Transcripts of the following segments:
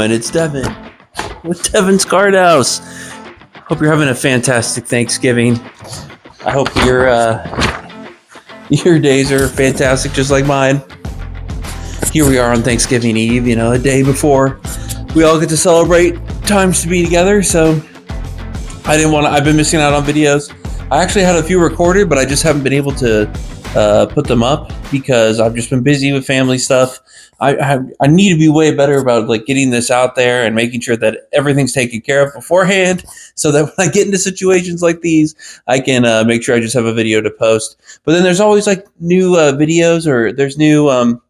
And it's Devin with Devin's Card House. Hope you're having a fantastic Thanksgiving. I hope your days are fantastic, just like mine. Here we are on Thanksgiving Eve, a day before we all get to celebrate times to be together. So I've been missing out on videos. I actually had a few recorded, but I just haven't been able to put them up because I've just been busy with family stuff. I need to be way better about getting this out there and making sure that everything's taken care of beforehand, so that when I get into situations like these, I can make sure I just have a video to post. But then there's always new videos, or there's new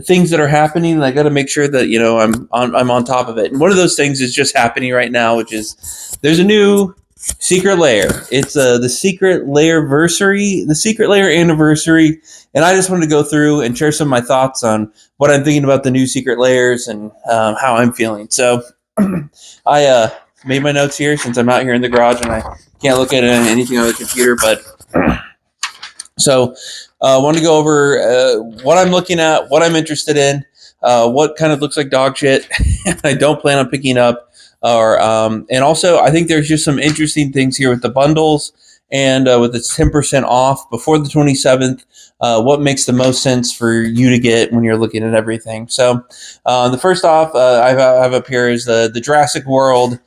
things that are happening, and I got to make sure that I'm on top of it. And one of those things is just happening right now, which is there's a new Secret Lair. It's the Secret Lairversary, the Secret Lair anniversary, and I just wanted to go through and share some of my thoughts on what I'm thinking about the new Secret Lairs and how I'm feeling. So I made my notes here since I'm out here in the garage and I can't look at anything on the computer. But so I want to go over what I'm looking at, what I'm interested in, what kind of looks like dog shit I don't plan on picking up. And also, I think there's just some interesting things here with the bundles and with its 10% off before the 27th. What makes the most sense for you to get when you're looking at everything? So, the first off, I have up here is the Jurassic World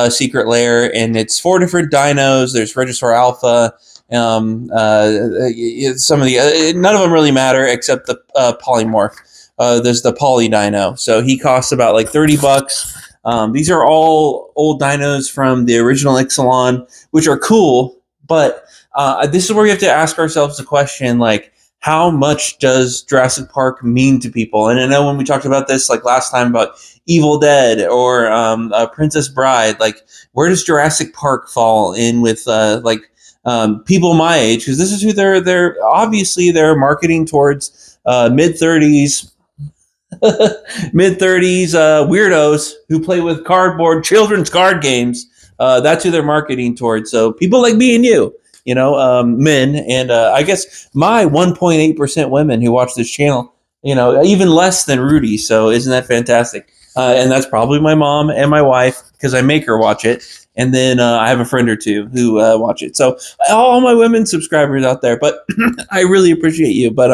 Secret Lair, and it's 4 different dinos. There's Regisaur Alpha. Some of the none of them really matter except the polymorph. There's the poly dino, so he costs about $30. These are all old dinos from the original Ixalan, which are cool, but this is where we have to ask ourselves the question, how much does Jurassic Park mean to people? And I know when we talked about this last time about Evil Dead or Princess Bride, where does Jurassic Park fall in with people my age? Because this is who they're obviously they're marketing towards, mid-30s weirdos who play with cardboard children's card games. That's who they're marketing towards. So people like me and you, men, and I guess my 1.8% women who watch this channel, even less than Rudy. So isn't that fantastic? And that's probably my mom and my wife, because I make her watch it. And then I have a friend or two who watch it. So all my women subscribers out there, but I really appreciate you. But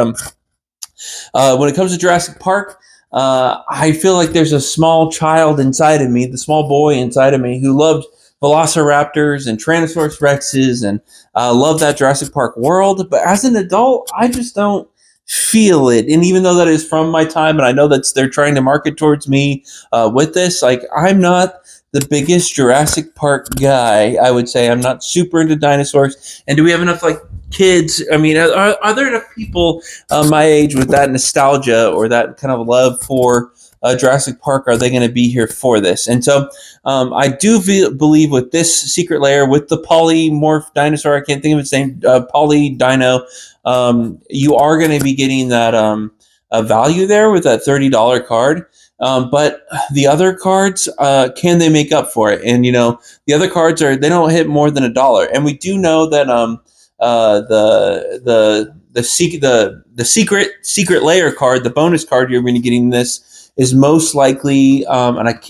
when it comes to Jurassic Park, I feel like there's a small child inside of me, the small boy inside of me, who loved Velociraptors and Tyrannosaurus Rexes and loved that Jurassic Park world. But as an adult, I just don't feel it. And even though that is from my time, and I know that they're trying to market towards me with this, I'm not the biggest Jurassic Park guy. I would say I'm not super into dinosaurs. And do we have enough kids? I mean, are there enough people my age with that nostalgia or that kind of love for Jurassic Park? Are they going to be here for this? And so I do believe with this Secret Lair, with the polymorph dinosaur, I can't think of its name, poly dino, you are going to be getting that a value there with that $30 card. But the other cards, can they make up for it? And the other cards they don't hit more than $1. And we do know that the secret layer card, the bonus card you're going to get in this, is most likely Colossal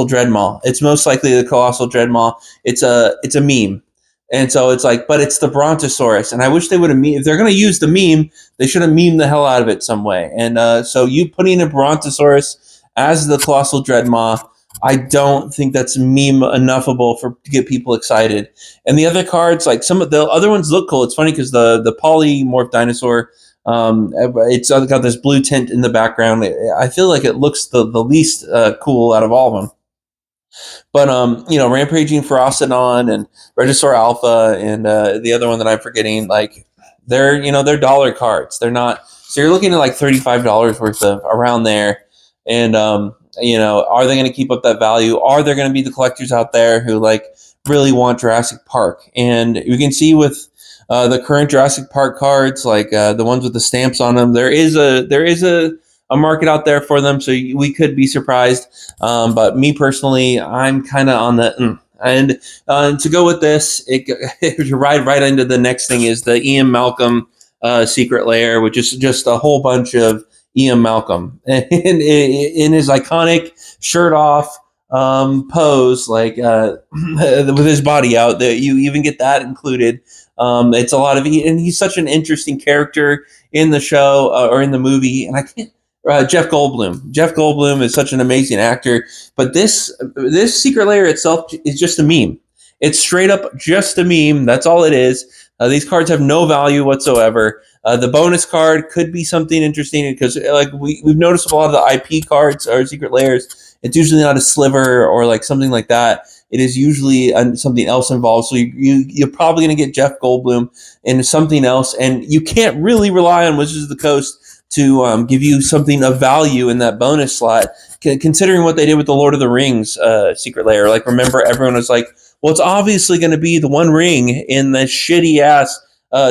Dreadmaw. It's most likely the Colossal Dreadmaw. It's a meme. And so it's but it's the Brontosaurus. And I wish they would have if they're going to use the meme, they should have memed the hell out of it some way. And so you putting a Brontosaurus as the Colossal Dreadmaw, I don't think that's meme enoughable to get people excited. And the other cards, some of the other ones look cool. It's funny because the polymorph dinosaur, it's got this blue tint in the background. I feel like it looks the least cool out of all of them. But Rampaging Ferocidon and Regisaur Alpha and the other one that I'm forgetting, they're dollar cards. They're not. So you're looking at $35 worth of around there. And are they going to keep up that value? Are there going to be the collectors out there who really want Jurassic Park? And you can see with the current Jurassic Park cards, the ones with the stamps on them, there is a market out there for them, so we could be surprised. But me personally, I'm kind of on the and to go with this, to ride right into the next thing is the Ian Malcolm Secret Lair, which is just a whole bunch of Ian Malcolm in his iconic shirt off pose, like with his body out. That you even get that included. It's a lot of, and he's such an interesting character in the show or in the movie, and I can't. Jeff Goldblum. Jeff Goldblum is such an amazing actor, but this secret layer itself is just a meme. It's straight up just a meme. That's all it is. These cards have no value whatsoever. The bonus card could be something interesting because, like we've noticed, a lot of the IP cards or secret layers. It's usually not a sliver or like something like that. It is usually something else involved. So you're probably going to get Jeff Goldblum and something else, and you can't really rely on Wizards of the Coast to give you something of value in that bonus slot, considering what they did with the Lord of the Rings secret layer. Like, remember, everyone was like, well, it's obviously going to be the one ring in the shitty ass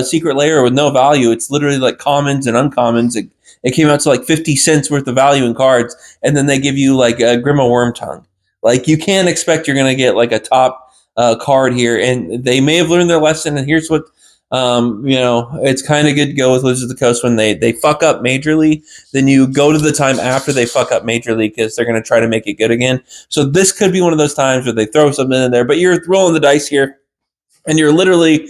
secret layer with no value. It's literally like commons and uncommons. It came out to like 50 cents worth of value in cards, and then they give you like a Grima Wormtongue. Like, you can't expect you're going to get like a top card here, and they may have learned their lesson, and here's what it's kind of good to go with Wizards of the Coast when they fuck up majorly. Then you go to the time after they fuck up majorly because they're going to try to make it good again. So this could be one of those times where they throw something in there, but you're rolling the dice here. And you're literally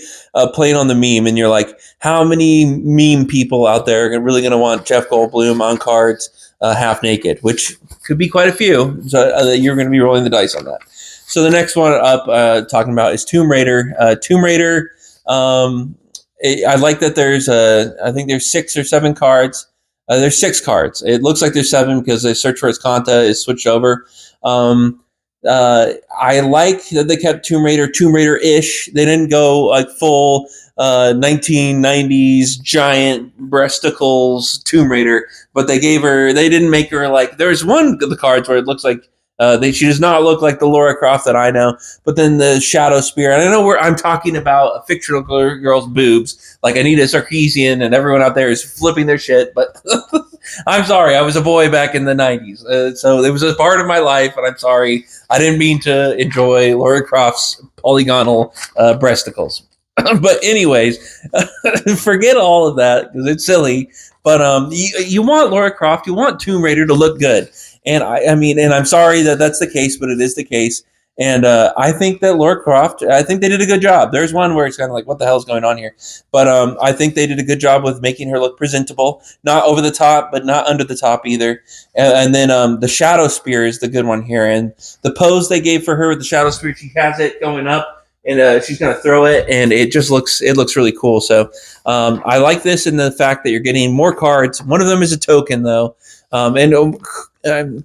playing on the meme, and you're like, how many meme people out there are really going to want Jeff Goldblum on cards half naked, which could be quite a few. So you're going to be rolling the dice on that. So the next one up talking about is Tomb Raider. Tomb Raider, I like that I think there's 6 or 7 cards. There's 6 cards. It looks like there's 7 because the Search for Azcanta is switched over. I like that they kept Tomb Raider-ish. They didn't go like full 1990s giant breasticles Tomb Raider, but they didn't make her like, there's one of the cards where it looks like she does not look like the Lara Croft that I know, but then the Shadow Spear, and I know I'm talking about a fictional girl's boobs, like Anita Sarkeesian, and everyone out there is flipping their shit, but I'm sorry, I was a boy back in the 90s, so it was a part of my life, and I'm sorry, I didn't mean to enjoy Lara Croft's polygonal breasticles. But anyways, forget all of that, because it's silly, but you want Lara Croft, you want Tomb Raider to look good. And I mean, and I'm sorry that that's the case, but it is the case. And I think that Lara Croft, I think they did a good job. There's one where it's kind of like, what the hell is going on here? But I think they did a good job with making her look presentable, not over the top, but not under the top either. And then the Shadow Spear is the good one here. And the pose they gave for her with the Shadow Spear, she has it going up, and she's going to throw it, and it looks really cool. So I like this in the fact that you're getting more cards. One of them is a token, though.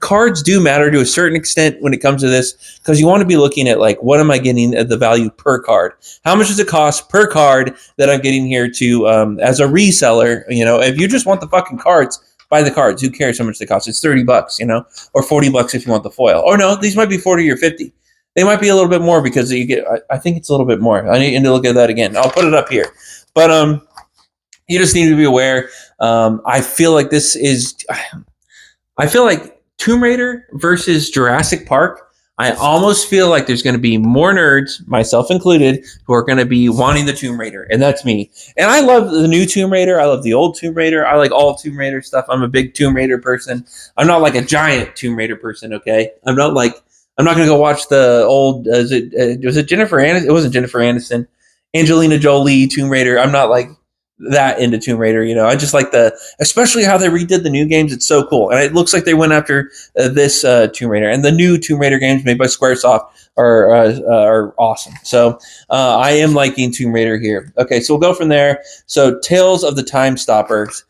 Cards do matter to a certain extent when it comes to this, because you want to be looking at like, what am I getting at the value per card? How much does it cost per card that I'm getting here to as a reseller? If you just want the fucking cards, buy the cards. Who cares how much they cost? It's $30, or $40 if you want the foil. Or no, these might be 40 or 50. They might be a little bit more because you get. I think it's a little bit more. I need to look at that again. I'll put it up here, but you just need to be aware. I feel like Tomb Raider versus Jurassic Park, I almost feel like there's going to be more nerds, myself included, who are going to be wanting the Tomb Raider, and that's me. And I love the new Tomb Raider. I love the old Tomb Raider. I like all Tomb Raider stuff. I'm a big Tomb Raider person. I'm not like a giant Tomb Raider person, okay? I'm not going to go watch the old, was it Jennifer Aniston? It wasn't Jennifer Aniston. Angelina Jolie Tomb Raider. I'm not like that into Tomb Raider, I just like especially how they redid the new games. It's so cool, and it looks like they went after this Tomb Raider, and the new Tomb Raider games made by SquareSoft are awesome. So I am liking Tomb Raider here. Okay, so we'll go from there. So Tales of the Time Stoppers.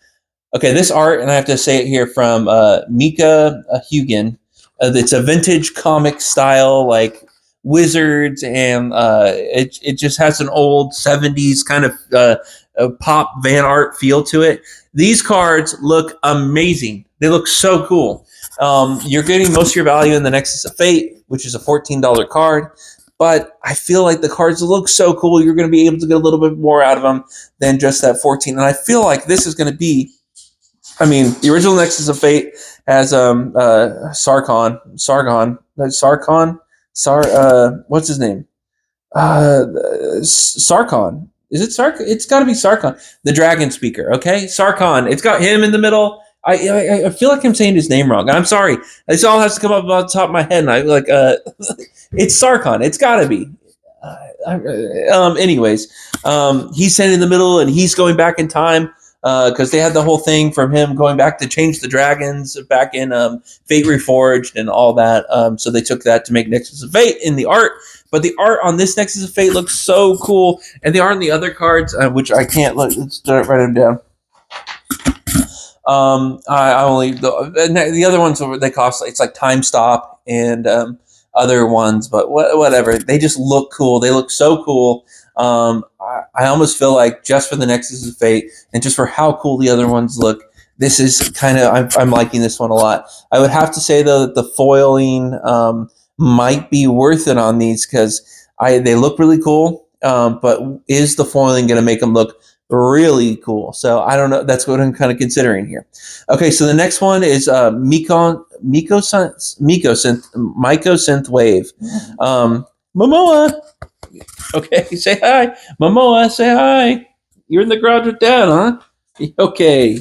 Okay, this art, and I have to say it here, from Mika Hugen. It's a vintage comic style, like wizards, and it just has an old 70s kind of a pop van art feel to it. These cards look amazing. They look so cool. You're getting most of your value in the Nexus of Fate, which is a $14 card, but I feel like the cards look so cool. You're going to be able to get a little bit more out of them than just that 14. And I feel like this is going to be, the original Nexus of Fate has Sargon, what's his name? Sarkon. Is it Sarkon? It's got to be Sarkon, the dragon speaker. Okay, Sarkon. It's got him in the middle. I feel like I'm saying his name wrong. I'm sorry. This all has to come up on top of my head, and I like it's Sarkon. It's got to be. Anyways, he's standing in the middle, and he's going back in time because they had the whole thing from him going back to change the dragons back in Fate Reforged and all that. So they took that to make Nexus of Fate in the art. But the art on this Nexus of Fate looks so cool, and the art on the other cards, which I can't look. Let's write them down. I only the other ones they cost it's like Time Stop and other ones, but whatever. They just look cool. They look so cool. I almost feel like just for the Nexus of Fate and just for how cool the other ones look, this is kind of I'm liking this one a lot. I would have to say though that the foiling might be worth it on these because they look really cool. But is the foiling going to make them look really cool? So I don't know. That's what I'm kind of considering here. Okay, so the next one is Mycosynth Wave. Momoa. Okay, say hi. Momoa, say hi. You're in the garage with Dad, huh? Okay.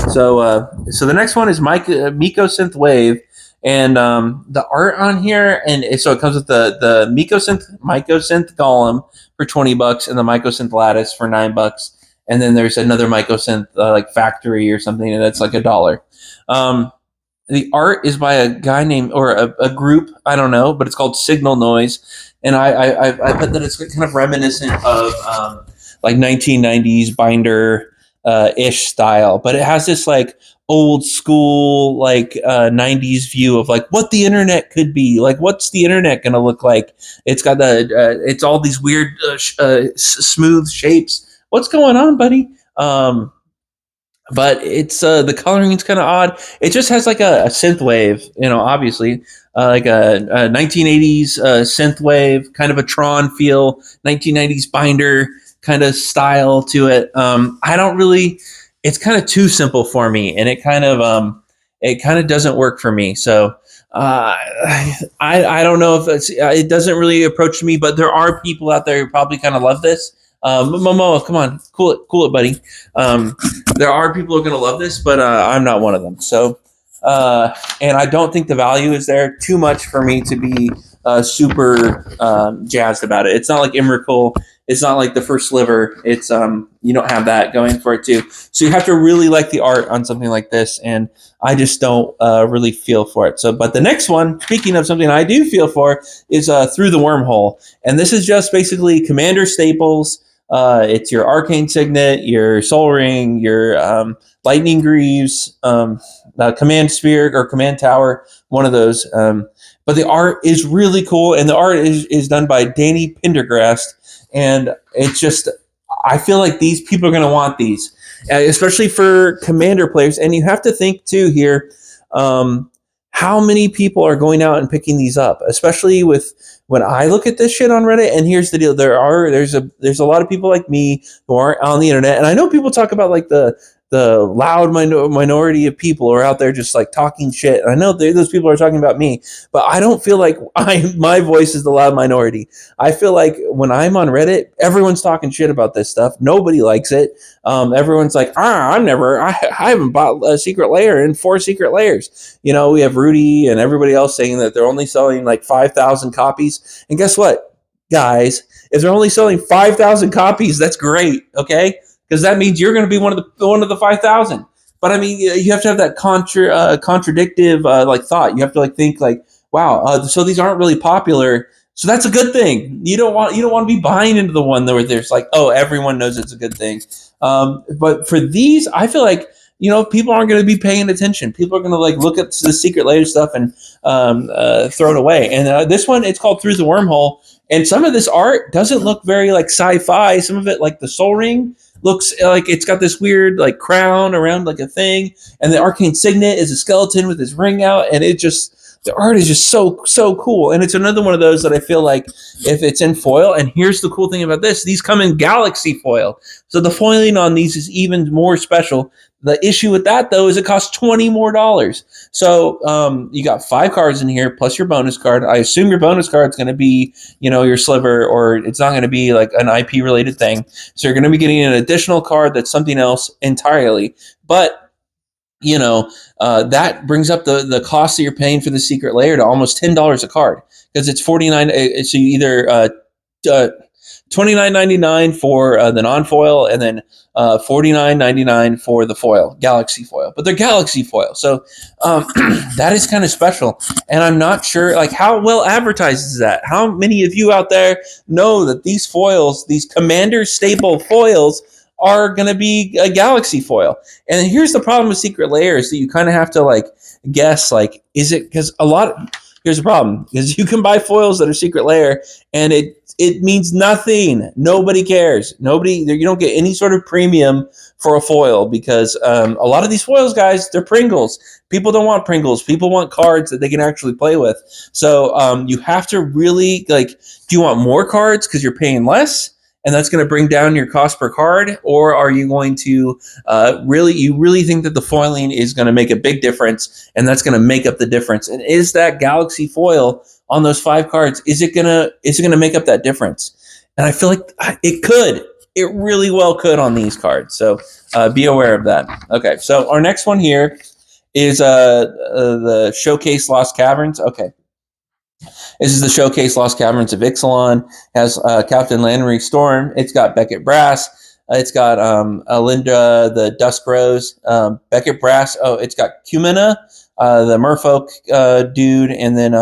So the next one is Mycosynth Wave. And the art on here, and so it comes with the Mycosynth Golem for $20 and the Mycosynth Lattice for $9. And then there's another Mycosynth like Factory or something, and that's like $1. The art is by a guy named, or a group, I don't know, but it's called Signal Noise. And I bet that it's kind of reminiscent of like 1990s binder ish style, but it has this like old school like 90s view of like what the internet could be, like what's the internet gonna look like. It's got it's all these weird smooth shapes. What's going on, buddy? But it's the coloring's kind of odd. It just has like a synth wave, obviously like a 1980s synth wave, kind of a Tron feel, 1990s binder kind of style to it. I don't really. It's kind of too simple for me, and it kind of doesn't work for me. So I don't know if it doesn't really approach me, but there are people out there who probably kind of love this. Momoa, come on, cool it, buddy. There are people who are going to love this, but I'm not one of them. So, and I don't think the value is there too much for me to be super jazzed about it. It's not like Emrakul. It's not like the first sliver. It's you don't have that going for it too. So you have to really like the art on something like this, and I just don't really feel for it. So, but the next one, speaking of something I do feel for, is Through the Wormhole, and this is just basically Commander staples. It's your Arcane Signet, your Soul Ring, your Lightning Greaves, Command Sphere or Command Tower, one of those. But the art is really cool, and the art is done by Danny Pendergrast. And it's just, I feel like these people are going to want these, especially for Commander players. And you have to think too here, how many people are going out and picking these up, especially with when I look at this shit on Reddit. And here's the deal: there's a lot of people like me who aren't on the internet, and I know people talk about like the loud minority of people who are out there just like talking shit. I know those people are talking about me, but I don't feel like my voice is the loud minority. I feel like when I'm on Reddit, everyone's talking shit about this stuff. Nobody likes it. Everyone's like, I haven't bought a Secret Lair in 4 Secret Lairs. We have Rudy and everybody else saying that they're only selling like 5,000 copies. And guess what, guys? If they're only selling 5,000 copies, that's great. Okay. Because that means you're going to be one of the 5,000. But I mean, you have to have that contradictive like thought. You have to like think like, wow, so these aren't really popular. So that's a good thing. You don't want to be buying into the one where there's like, oh, everyone knows it's a good thing. But for these, I feel like people aren't going to be paying attention. People are going to like look at the Secret Lair stuff and throw it away. And this one, it's called Through the Wormhole. And some of this art doesn't look very like sci-fi. Some of it, like the Soul Ring, looks like it's got this weird like crown around like a thing, and the Arcane Signet is a skeleton with his ring out, and the art is just so cool. And it's another one of those that I feel like if it's in foil, and here's the cool thing about this, these come in Galaxy foil, so the foiling on these is even more special. The issue with that though is it costs $20 more. So you got 5 cards in here plus your bonus card. I assume your bonus card is going to be your sliver, or it's not going to be like an IP related thing. So you're going to be getting an additional card that's something else entirely. But that brings up the cost that you're paying for the secret layer to almost $10 a card, because it's 49. So you either uh, 29.99 for the non-foil, and then 49.99 for the foil, galaxy foil. But they're galaxy foil, so that is kind of special. And I'm not sure like how well advertised is that. How many of you out there know that these foils, these Commander staple foils, are going to be a galaxy foil? And here's the problem with secret layers, that you kind of have to like guess, like, is it because here's the problem, because you can buy foils that are secret layer, and it means nothing. Nobody cares. You don't get any sort of premium for a foil, because a lot of these foils, guys, they're Pringles. People don't want Pringles. People want cards that they can actually play with. So you have to really, like, do you want more cards because you're paying less, and that's going to bring down your cost per card? Or are you going to really think that the foiling is going to make a big difference, and that's going to make up the difference? And is that galaxy foil on those 5 cards, is it gonna make up that difference? And I feel like it could. It really well could on these cards. So be aware of that. Okay, so our next one here is the Showcase Lost Caverns. Okay, this is the Showcase Lost Caverns of Ixalan. Has Captain Lannery Storm. It's got Beckett Brass. It's got Alinda the Dusk Rose. Beckett Brass. Oh, it's got Cumina, the Merfolk dude, and then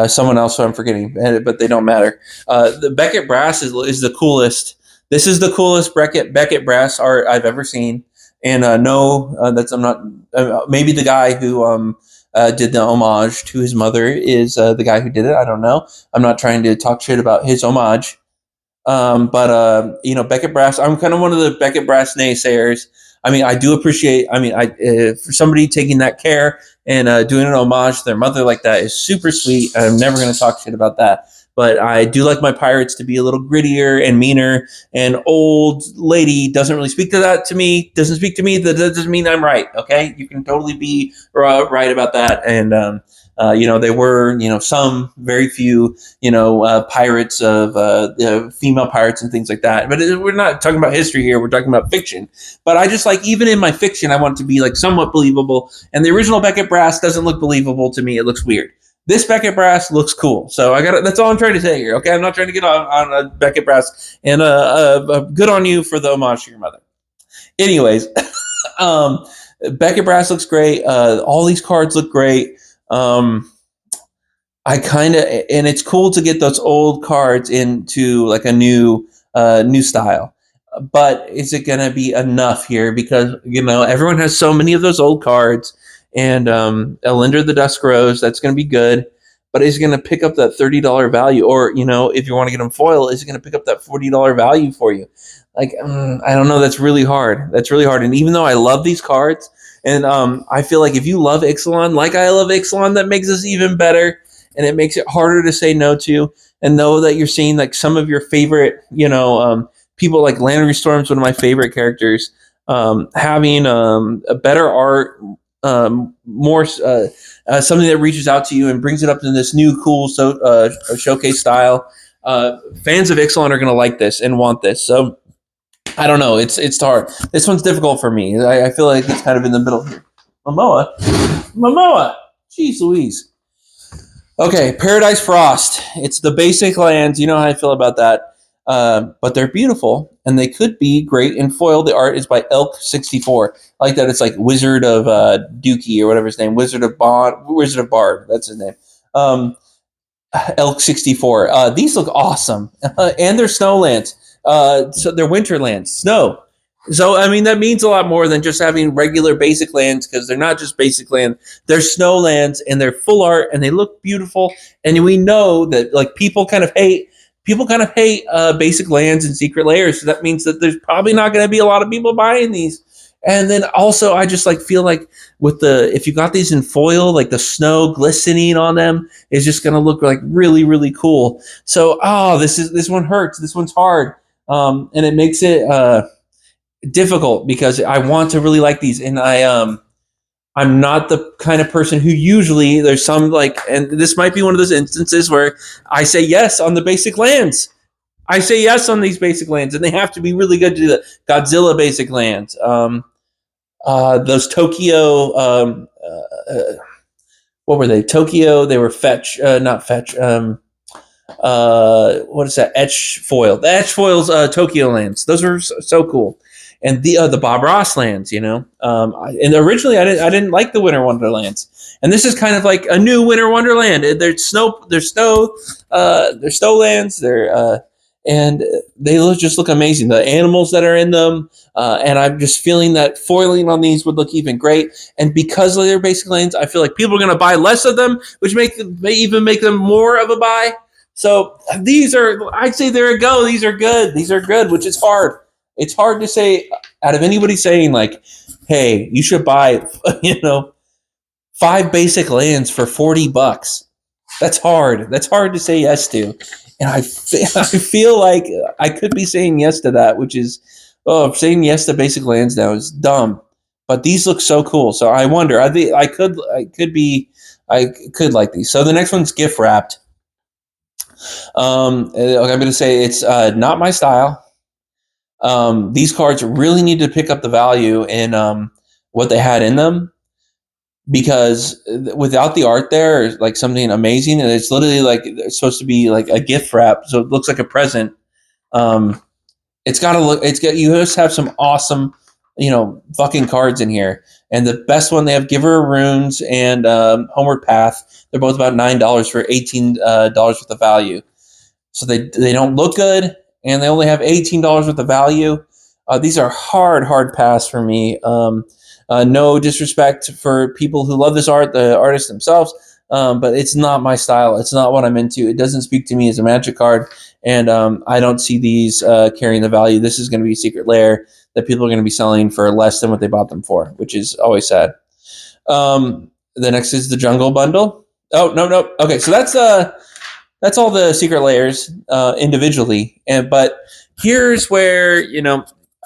someone else who I'm forgetting, but they don't matter. The Beckett Brass is the coolest. This is the coolest Beckett Brass art I've ever seen. And I'm not. Maybe the guy who did the homage to his mother is the guy who did it. I don't know. I'm not trying to talk shit about his homage. But Beckett Brass. I'm kind of one of the Beckett Brass naysayers. I mean, I do appreciate. I mean, for somebody taking that care and doing an homage to their mother like that is super sweet. I'm never going to talk shit about that. But I do like my pirates to be a little grittier and meaner. And old lady doesn't really speak to that to me. Doesn't speak to me. That doesn't mean I'm right. Okay, you can totally be right about that. And there were some very few pirates of female pirates and things like that. But we're not talking about history here. We're talking about fiction. But I just like, even in my fiction, I want it to be like somewhat believable. And the original Beckett Brass doesn't look believable to me. It looks weird. This Beckett Brass looks cool. So that's all I'm trying to say here. Okay, I'm not trying to get on Beckett Brass. And good on you for the homage to your mother. Anyways, Beckett Brass looks great. All these cards look great. And it's cool to get those old cards into like a new style. But is it going to be enough here? Because everyone has so many of those old cards. And Alinda the Dusk Rose, that's going to be good, but is it going to pick up that $30 value? Or, if you want to get them foil, is it going to pick up that $40 value for you? Like, I don't know. That's really hard. And even though I love these cards, and I feel like if you love Ixalan, like I love Ixalan, that makes us even better, and it makes it harder to say no to, and know that you're seeing like some of your favorite, people. Like Lannery Storm's one of my favorite characters. Having a better art, more something that reaches out to you and brings it up in this new cool showcase style. Fans of Ixalan are going to like this and want this. So I don't know. It's hard. This one's difficult for me. I feel like it's kind of in the middle here. Momoa. Jeez Louise. Okay, Paradise Frost. It's the basic lands. You know how I feel about that. But they're beautiful, and they could be great in foil. The art is by Elk64. I like that. It's like Wizard of Dookie or whatever his name. Wizard of Bard. That's his name. Elk64. These look awesome, and they're snowlands. So they're winterlands, snow. So I mean that means a lot more than just having regular basic lands, because they're not just basic land. They're snowlands, and they're full art, and they look beautiful. And we know that like people kind of hate basic lands and secret layers. So that means that there's probably not going to be a lot of people buying these. And then also, I just feel like if you got these in foil, like the snow glistening on them is just going to look like really, really cool. So, this one hurts. This one's hard. And it makes it difficult, because I want to really like these. And I'm not the kind of person who usually, there's some and this might be one of those instances where I say yes on the basic lands. I say yes on these basic lands, and they have to be really good to do the Godzilla basic lands. those Tokyo. What were they? Tokyo. They were fetch, not fetch. What is that? Etch foil. The etch foils, Tokyo lands. Those are so cool. And the Bob Ross lands, and originally I didn't like the Winter Wonderlands, and this is kind of like a new Winter Wonderland. There's snow, there's snow lands, and they just look amazing. The animals that are in them, and I'm just feeling that foiling on these would look even great. And because they're basic lands, I feel like people are going to buy less of them, which may even make them more of a buy. So these are, I'd say they're a go. These are good. These are good, which is hard. It's hard to say out of anybody saying like, hey, you should buy, 5 basic lands for $40. That's hard. That's hard to say yes to. And I feel like I could be saying yes to that, which is, saying yes to basic lands now is dumb. But these look so cool. So I wonder, I could like these. So the next one's gift wrapped. I'm going to say it's not my style. These cards really need to pick up the value in what they had in them, because without the art there is like something amazing, and it's literally like it's supposed to be like a gift wrap, so it looks like a present. It's got to look. You just have some awesome, fucking cards in here, and the best one they have Giver of Runes and Homeward Path. They're both about $9 for $18 worth of value. So they don't look good, and they only have $18 worth of value. These are hard pass for me. No disrespect for people who love this art, the artists themselves, but it's not my style. It's not what I'm into. It doesn't speak to me as a Magic card, and I don't see these carrying the value. This is going to be a secret lair that people are going to be selling for less than what they bought them for, which is always sad. The next is the Jungle Bundle. Oh, no. Okay, so that's all the secret layers individually. But here's where,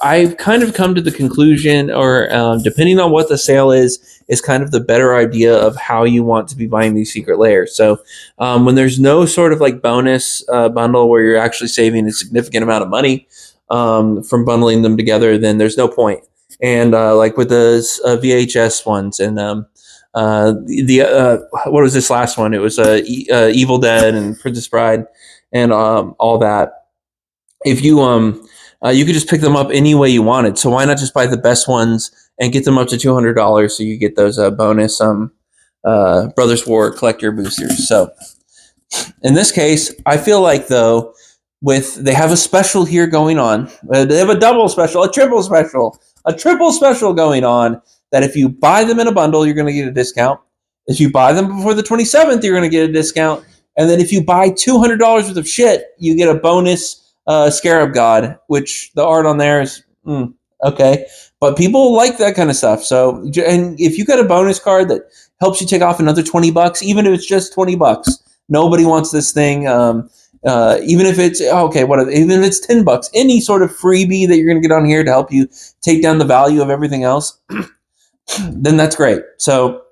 I've kind of come to the conclusion, or depending on what the sale is kind of the better idea of how you want to be buying these secret layers. So when there's no sort of like bonus bundle where you're actually saving a significant amount of money from bundling them together, then there's no point. And like with the VHS ones and what was this last one? It was Evil Dead and Princess Bride and all that. If you you could just pick them up any way you wanted. So why not just buy the best ones and get them up to $200 so you get those bonus Brothers War collector boosters. So in this case, I feel like though they have a special here going on. They have a double special, a triple special going on. That if you buy them in a bundle, you're going to get a discount. If you buy them before the 27th, you're going to get a discount. And then if you buy $200 worth of shit, you get a bonus Scarab God, which the art on there is okay. But people like that kind of stuff. So, and if you get a bonus card that helps you take off another $20, even if it's just $20, nobody wants this thing. Even if it's even if it's $10, any sort of freebie that you're going to get on here to help you take down the value of everything else, then that's great. So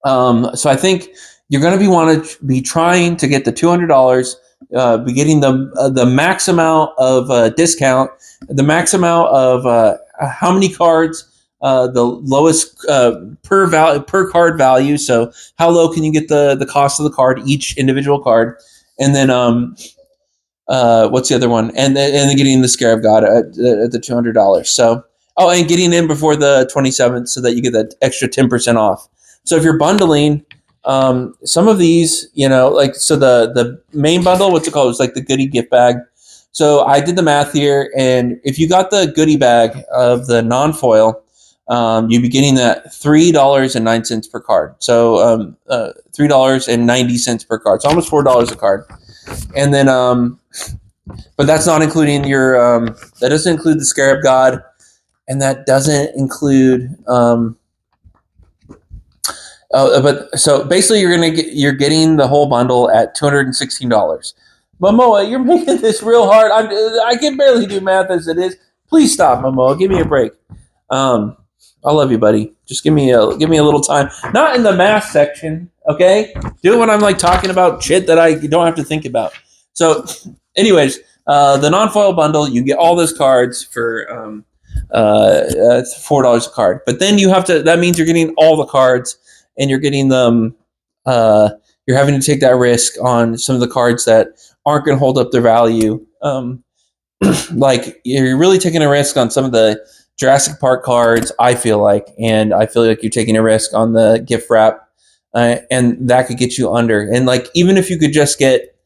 I think you're going to want to be trying to get the $200, be getting the max amount of discount, the max amount of how many cards, the lowest per card value. So how low can you get the cost of the card, each individual card, and then what's the other one? And then getting the Scarab God at the $200. So. Oh, and getting in before the 27th so that you get that extra 10% off. So if you're bundling, some of these, so the main bundle, what's it called? It's like the goodie gift bag. So I did the math here, and if you got the goodie bag of the non-foil, you'd be getting that $3.09 per card. So $3.90 per card. So almost $4 a card. And then, but that's not including your, that doesn't include the Scarab God. And that doesn't include, but so basically you're getting the whole bundle at $216. Momoa, you're making this real hard. I can barely do math as it is. Please stop, Momoa. Give me a break. I love you, buddy. Just give me a little time. Not in the math section, okay? Do it when I'm like talking about shit that I don't have to think about. So, anyways, the non-foil bundle, you get all those cards for $4 a card. But then you have to. That means you're getting all the cards, and you're getting them. Uh, you're having to take that risk on some of the cards that aren't going to hold up their value. Like you're really taking a risk on some of the Jurassic Park cards. I feel like, and I feel like you're taking a risk on the gift wrap, and that could get you under. And like even if you could just get,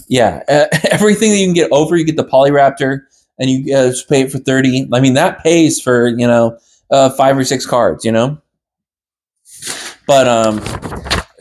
yeah, everything that you can get over, you get the Polyraptor, and you just pay it for 30. I mean that pays for 5 or 6 cards, But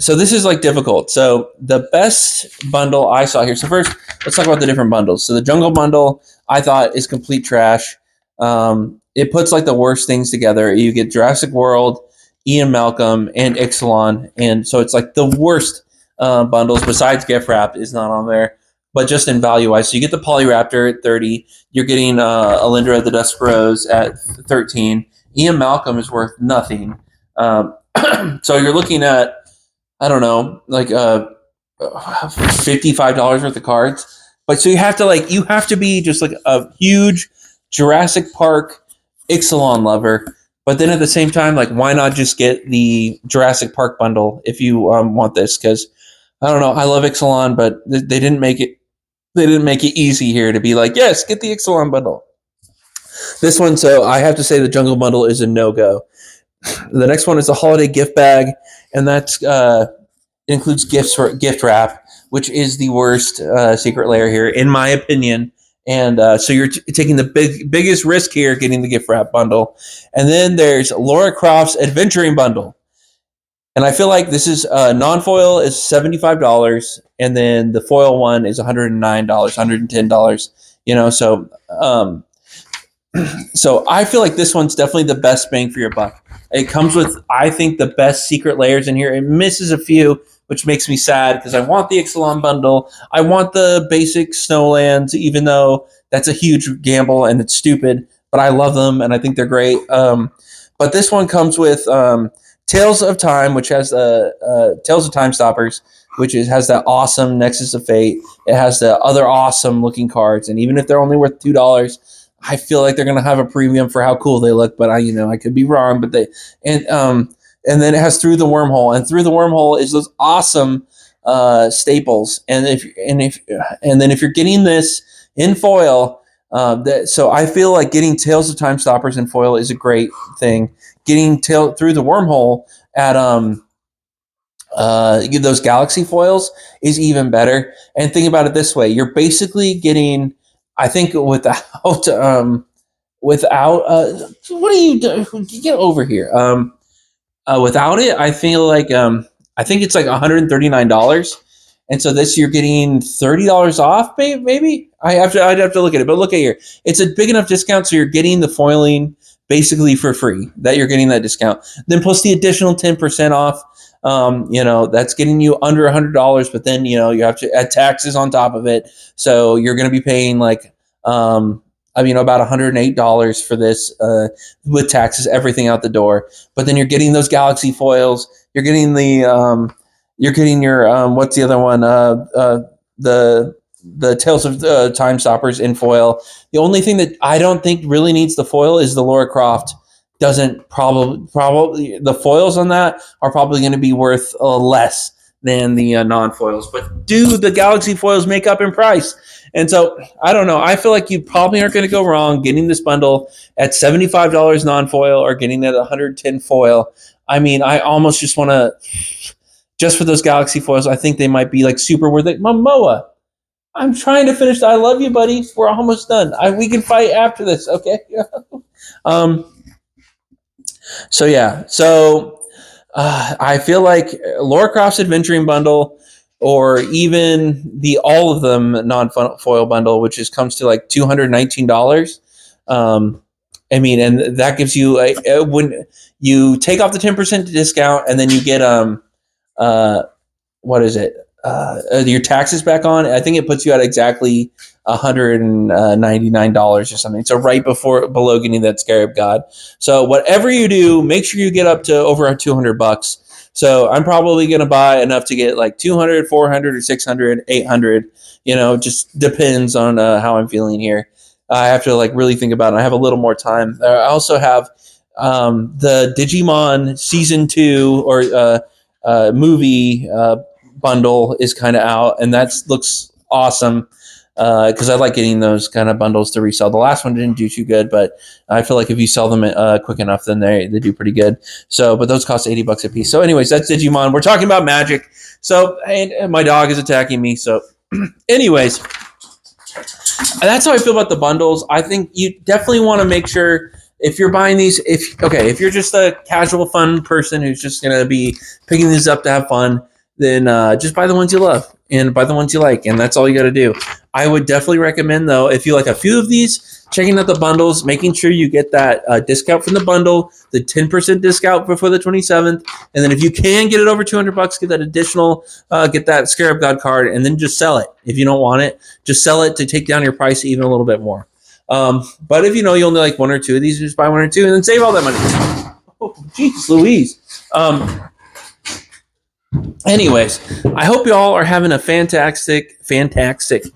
so this is like difficult. So the best bundle I saw here. So first, let's talk about the different bundles. So the Jungle Bundle, I thought is complete trash. It puts like the worst things together. You get Jurassic World, Ian Malcolm, and Ixalan, and so it's like the worst bundles. Besides gift wrap is not on there, but just in value wise. So you get the Polyraptor at 30. You're getting Alindra the Dusk Rose at 13. Ian Malcolm is worth nothing. So you're looking at, I don't know, like $55 worth of cards. But so you have to be just like a huge Jurassic Park Ixalan lover. But then at the same time, like why not just get the Jurassic Park bundle if you want this? Because I don't know, I love Ixalan, but they didn't make it. They didn't make it easy here to be like, yes, get the Ixalan bundle. This one, so I have to say the Jungle Bundle is a no-go. The next one is the holiday gift bag, and that's includes gift wrap, which is the worst secret layer here, in my opinion. And so you're taking the biggest risk here, getting the gift wrap bundle. And then there's Lara Croft's Adventuring Bundle, and I feel like this is non-foil is $75, and then the foil one is $109, $110. So I feel like this one's definitely the best bang for your buck. It comes with, I think, the best secret layers in here. It misses a few, which makes me sad because I want the Ixalan bundle. I want the basic Snowlands, even though that's a huge gamble and it's stupid. But I love them and I think they're great. But this one comes with Tales of Time, which has Tales of Time Stoppers, which has that awesome Nexus of Fate. It has the other awesome looking cards, and even if they're only worth $2. I feel like they're gonna have a premium for how cool they look, but I could be wrong. But and then it has Through the Wormhole, and Through the Wormhole is those awesome staples. And if you're getting this in foil, so I feel like getting Tales of Time Stoppers in foil is a great thing. Getting Through the Wormhole at those Galaxy foils is even better. And think about it this way: you're basically getting, I think, without what do you do? Get over here. Without it, I feel like I think it's like $139, and so this you're getting $30 off. Maybe I'd have to look at it, but look at here. It's a big enough discount, so you're getting the foiling basically for free. That you're getting that discount. Then plus the additional 10% off. That's getting you under $100, but then you have to add taxes on top of it, so you're going to be paying like about $108 for this with taxes, everything out the door. But then you're getting those Galaxy foils. You're getting your what's the other one? The Tales of Time Stoppers in foil. The only thing that I don't think really needs the foil is the Lara Croft. Doesn't probably the foils on that are probably going to be worth less than the non-foils, but do the Galaxy foils make up in price? And so I don't know. I feel like you probably aren't going to go wrong getting this bundle at $75 non-foil or getting it at $110 foil. I mean, I almost just want to, just for those Galaxy foils, I think they might be like super worth it. Momoa, I'm trying to finish. I love you, buddy. We're almost done. We can fight after this, okay? So yeah, I feel like Lara Croft's Adventuring Bundle, or even all of them non-foil bundle, which comes to like $219. And that gives you when you take off the 10% discount, and then you get what is it? Your taxes back on. I think it puts you at exactly $199 or something. So right below getting that Scarab God. So whatever you do, make sure you get up to over $200. So I'm probably going to buy enough to get like 200, 400, or 600, 800. Just depends on how I'm feeling here. I have to like really think about it. I have a little more time. I also have the Digimon season 2 or movie bundle is kind of out, and that looks awesome because I like getting those kind of bundles to resell. The last one didn't do too good, but I feel like if you sell them quick enough, then they do pretty good. So, but those cost $80 a piece. So, anyways, that's Digimon. We're talking about Magic. So, and my dog is attacking me. So, anyways, that's how I feel about the bundles. I think you definitely want to make sure if you're buying these, if you're just a casual fun person who's just going to be picking these up to have fun, then just buy the ones you love and buy the ones you like, and that's all you got to do. I would definitely recommend, though, if you like a few of these, checking out the bundles, making sure you get that discount from the bundle, the 10% discount before the 27th, and then if you can get it over $200, get that additional, get that Scarab God card, and then just sell it. If you don't want it, just sell it to take down your price even a little bit more. But if you know you only like one or two of these, just buy one or two and then save all that money. Oh, jeez Louise. Anyways, I hope y'all are having a fantastic Thanksgiving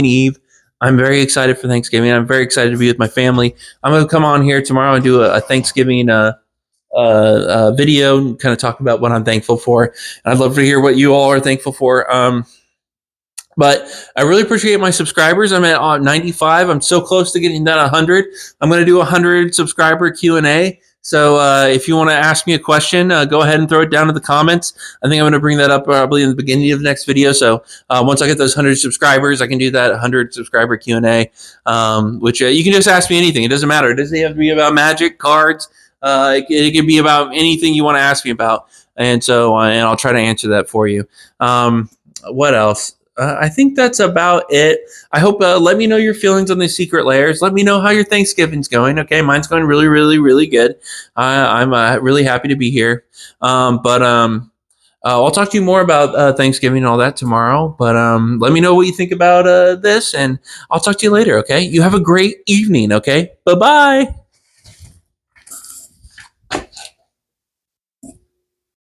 Eve. I'm very excited for Thanksgiving. I'm very excited to be with my family. I'm going to come on here tomorrow and do a Thanksgiving video and kind of talk about what I'm thankful for. And I'd love to hear what you all are thankful for. But I really appreciate my subscribers. I'm at 95. I'm so close to getting that 100. I'm going to do a 100 subscriber Q&A. So if you want to ask me a question, go ahead and throw it down in the comments. I think I'm going to bring that up probably in the beginning of the next video. So once I get those 100 subscribers, I can do that 100 subscriber Q&A, which you can just ask me anything. It doesn't matter. It doesn't have to be about Magic, cards. It can be about anything you want to ask me about. And so and I'll try to answer that for you. What else? I think that's about it. I hope, let me know your feelings on the secret layers. Let me know how your Thanksgiving's going. Okay, mine's going really, really, really good. I'm really happy to be here. But I'll talk to you more about Thanksgiving and all that tomorrow. But let me know what you think about this, and I'll talk to you later, okay? You have a great evening, okay? Bye-bye.